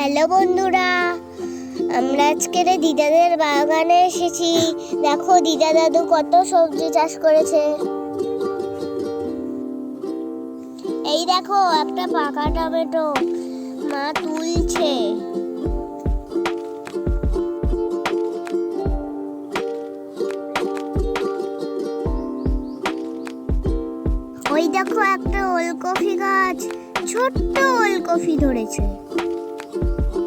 Hello বন্ধুরা, আমরা আজকের দিদাদের বাগানে এসেছি। দেখো দিদা দাদু কত সবজি চাষ করেছে। এই দেখো একটা পাকা টমেটো মা তুলছে। ওই দেখো একটা ওলকপি গাছ, ছোট্ট ওলকপি ধরেছে।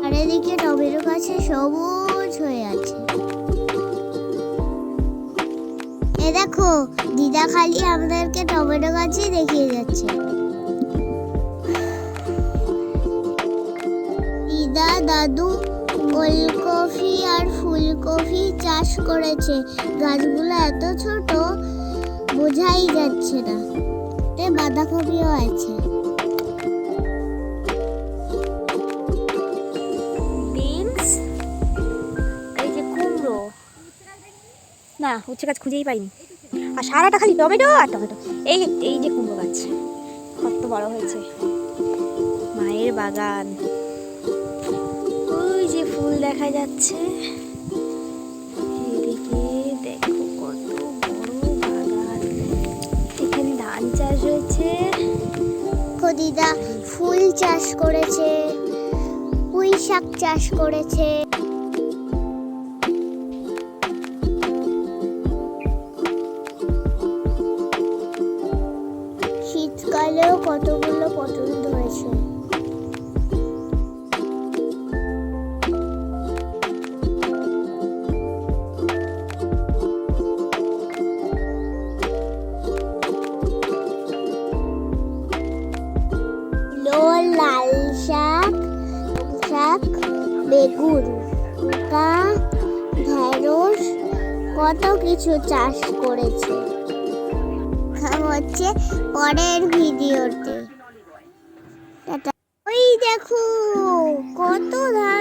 আর এদিকে টমেটো গাছে সবুজ হয়ে আছে। এ দেখো দিদা খালি আমাদেরকে টমেটো গাছই দেখিয়ে যাচ্ছে। দিদা দাদু ওলকপি আর ফুলকপি চাষ করেছে। গাছগুলো এত ছোট বোঝাই যাচ্ছে না। বাঁধাকপিও আছে। বিনস, এই যে কুমড়ো, না উচ্ছে গাছ খুঁজেই পাইনি। আর সারাটা খালি টমেটো আর টমেটো। এই এই যে কুমড়ো গাছ কত বড় হয়েছে, মায়ের বাগান। ওই যে ফুল দেখা যাচ্ছে, এদিকে দেখো কত বড় বাগান। এখানে ধান চাষ হয়েছে। দিদা ফুল চাষ করেছে, পুঁই শাক চাষ করেছে। শীতকালেও কতগুলো পটল ধরেছে। লাল শাক, বেগুন, ঢেঁড়স, কত কিছু চাষ করেছে। হচ্ছে পরের ভিডিওতে। ওই দেখো কত ধান